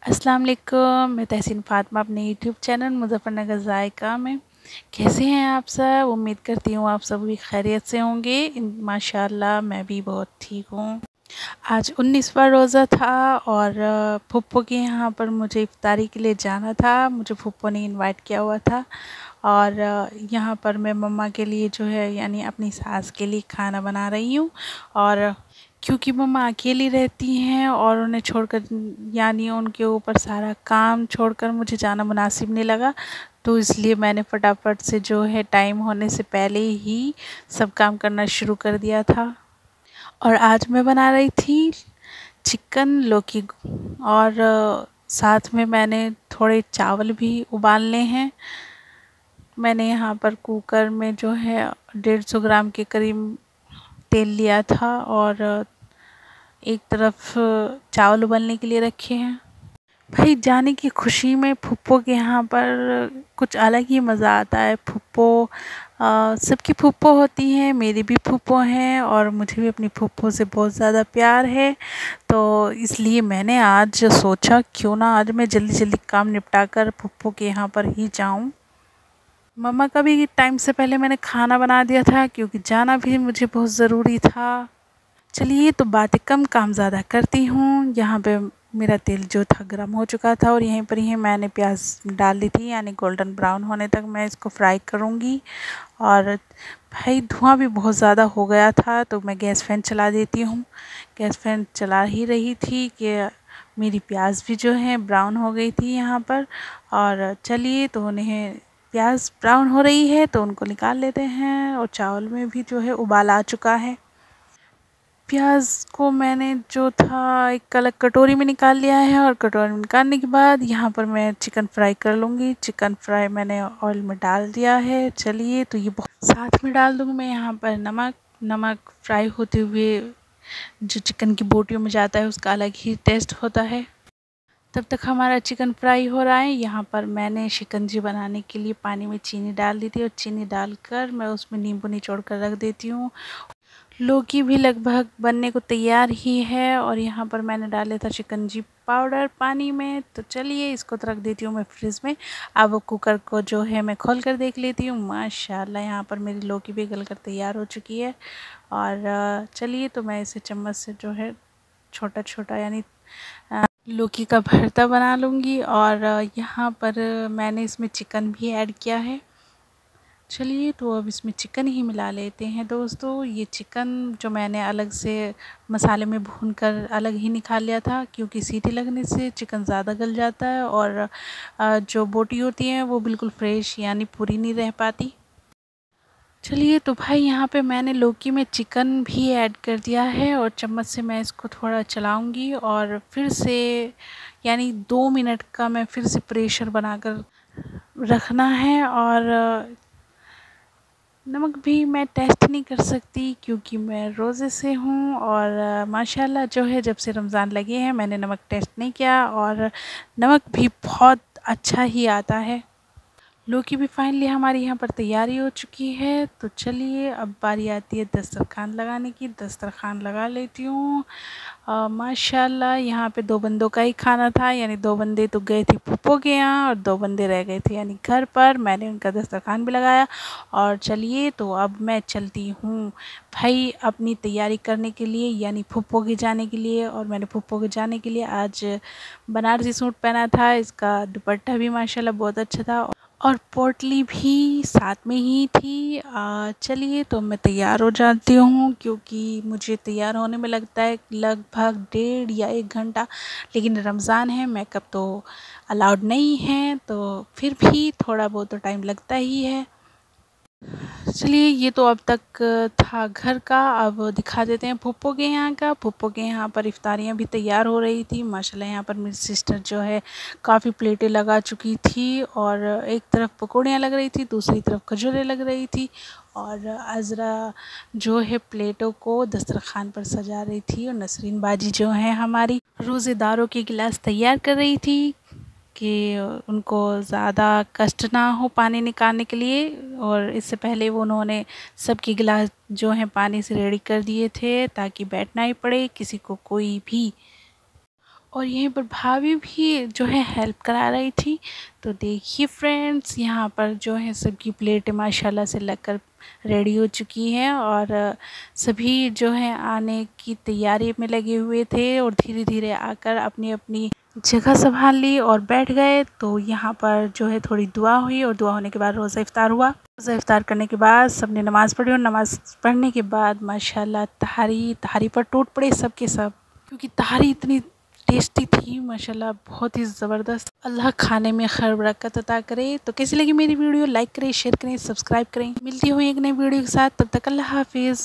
अस्सलाम वालेकुम। मैं तहसीन फ़ातिमा अपने यूट्यूब चैनल मुज़फ़्फ़रनगर ज़ायक़ा में। कैसे हैं आप सब? उम्मीद करती हूँ आप सब भी खैरियत से होंगे। माशाअल्लाह मैं भी बहुत ठीक हूँ। आज 19वां रोज़ा था और फुप्पो के यहाँ पर मुझे इफ्तारी के लिए जाना था। मुझे फुप्पो ने इनवाइट किया हुआ था और यहाँ पर मैं मम्मा के लिए जो है यानी अपनी सास के लिए खाना बना रही हूँ। और क्योंकि मम्मा अकेली रहती हैं और उन्हें छोड़कर यानी उनके ऊपर सारा काम छोड़कर मुझे जाना मुनासिब नहीं लगा, तो इसलिए मैंने फटाफट से जो है टाइम होने से पहले ही सब काम करना शुरू कर दिया था। और आज मैं बना रही थी चिकन लौकी और साथ में मैंने थोड़े चावल भी उबालने हैं। मैंने यहाँ पर कुकर में जो है 150 ग्राम के करीब तेल लिया था और एक तरफ चावल उबलने के लिए रखे हैं। भाई जाने की खुशी में फुप्पो के यहाँ पर कुछ अलग ही मज़ा आता है। फुप्पो सबकी फुप्पो होती हैं, मेरी भी फुप्पो हैं और मुझे भी अपनी फुप्पो से बहुत ज़्यादा प्यार है। तो इसलिए मैंने आज सोचा क्यों ना आज मैं जल्दी जल्दी काम निपटा कर फुप्पो के यहाँ पर ही जाऊँ। मम्मा का भी टाइम से पहले मैंने खाना बना दिया था क्योंकि जाना भी मुझे बहुत ज़रूरी था। चलिए तो बातें कम काम ज़्यादा करती हूँ। यहाँ पे मेरा तेल जो था गर्म हो चुका था और यहीं पर ही मैंने प्याज डाल दी थी, यानी गोल्डन ब्राउन होने तक मैं इसको फ्राई करूँगी। और भाई धुआं भी बहुत ज़्यादा हो गया था तो मैं गैस फैन चला देती हूँ। गैस फैन चला ही रही थी कि मेरी प्याज भी जो है ब्राउन हो गई थी यहाँ पर। और चलिए तो उन्हें प्याज ब्राउन हो रही है तो उनको निकाल लेते हैं। और चावल में भी जो है उबाल आ चुका है। प्याज को मैंने जो था एक अलग कटोरी में निकाल लिया है और कटोरी में निकालने के बाद यहाँ पर मैं चिकन फ्राई कर लूँगी। चिकन फ्राई मैंने ऑयल में डाल दिया है। चलिए तो ये बहुत साथ में डाल दूँगी मैं यहाँ पर नमक फ्राई होते हुए जो चिकन की बोटियों में जाता है उसका अलग ही टेस्ट होता है। तब तक हमारा चिकन फ्राई हो रहा है। यहाँ पर मैंने शिकंजी बनाने के लिए पानी में चीनी डाल दी थी और चीनी डालकर मैं उसमें नींबू निचोड़ कर रख देती हूँ। लौकी भी लगभग बनने को तैयार ही है और यहाँ पर मैंने डाले था शिकंजी पाउडर पानी में। तो चलिए इसको तो रख देती हूँ मैं फ्रिज में। अब कुकर को जो है मैं खोल कर देख लेती हूँ। माशाल्लाह यहाँ पर मेरी लौकी भी गल कर तैयार हो चुकी है। और चलिए तो मैं इसे चम्मच से जो है छोटा छोटा यानी लौकी का भरता बना लूँगी। और यहाँ पर मैंने इसमें चिकन भी ऐड किया है। चलिए तो अब इसमें चिकन ही मिला लेते हैं दोस्तों। ये चिकन जो मैंने अलग से मसाले में भूनकर अलग ही निकाल लिया था क्योंकि सीटी लगने से चिकन ज़्यादा गल जाता है और जो बोटी होती है वो बिल्कुल फ्रेश यानी पूरी नहीं रह पाती। चलिए तो भाई यहाँ पे मैंने लौकी में चिकन भी ऐड कर दिया है और चम्मच से मैं इसको थोड़ा चलाऊंगी और फिर से यानी 2 मिनट का मैं फिर से प्रेशर बनाकर रखना है। और नमक भी मैं टेस्ट नहीं कर सकती क्योंकि मैं रोज़े से हूँ और माशाल्लाह जो है जब से रमज़ान लगे हैं मैंने नमक टेस्ट नहीं किया और नमक भी बहुत अच्छा ही आता है। लौकी भी फाइनली हमारी यहाँ पर तैयारी हो चुकी है। तो चलिए अब बारी आती है दस्तरखान लगाने की। दस्तरखान लगा लेती हूँ। माशाल्लाह यहाँ पे 2 बंदों का ही खाना था, यानी 2 बंदे तो गए थे फूफो के यहाँ और 2 बंदे रह गए थे यानी घर पर। मैंने उनका दस्तरखान भी लगाया और चलिए तो अब मैं चलती हूँ भाई अपनी तैयारी करने के लिए यानी फूफो के जाने के लिए। और मैंने फूफो के जाने के लिए आज बनारसी सूट पहना था। इसका दुपट्टा भी माशाल्लाह बहुत अच्छा था और पोटली भी साथ में ही थी। चलिए तो मैं तैयार हो जाती हूँ क्योंकि मुझे तैयार होने में लगता है लगभग 1.5 या 1 घंटा। लेकिन रमज़ान है, मेकअप तो अलाउड नहीं है तो फिर भी थोड़ा बहुत तो टाइम लगता ही है। चलिए ये तो अब तक था घर का। अब दिखा देते हैं फूफो के यहाँ का। फूफो के यहाँ पर इफ्तारियाँ भी तैयार हो रही थी। माशाल्लाह यहाँ पर मेरी सिस्टर जो है काफ़ी प्लेटें लगा चुकी थी और एक तरफ पकौड़ियाँ लग रही थी, दूसरी तरफ खजूरें लग रही थी और अज़रा जो है प्लेटों को दस्तरखान पर सजा रही थी। और नसरीन बाजी जो है हमारी रोज़ेदारों के गिलास तैयार कर रही थी कि उनको ज़्यादा कष्ट ना हो पानी निकालने के लिए। और इससे पहले वो उन्होंने सबके गिलास जो हैं पानी से रेडी कर दिए थे ताकि बैठना ही पड़े किसी को कोई भी। और यहीं पर भाभी भी जो है हेल्प करा रही थी। तो देखिए फ्रेंड्स, यहाँ पर जो है सबकी प्लेटें माशाल्लाह से लगकर रेडी हो चुकी हैं और सभी जो है आने की तैयारी में लगे हुए थे और धीरे धीरे आकर अपनी अपनी जगह संभाल ली और बैठ गए। तो यहाँ पर जो है थोड़ी दुआ हुई और दुआ होने के बाद रोज़ा इफ्तार हुआ। रोज़ा इफ्तार करने के बाद सबने नमाज़ पढ़ी और नमाज़ पढ़ने के बाद माशाल्लाह तहारी पर टूट पड़े सब के सब, क्योंकि तहारी इतनी टेस्टी थी माशाल्लाह, बहुत ही ज़बरदस्त। अल्लाह खाने में खैर बरकत अता करे। तो कैसी लगी मेरी वीडियो, लाइक करें, शेयर करें, सब्सक्राइब करें। मिलती हूँ एक नई वीडियो के साथ, तब तक अल्लाह हाफिज़।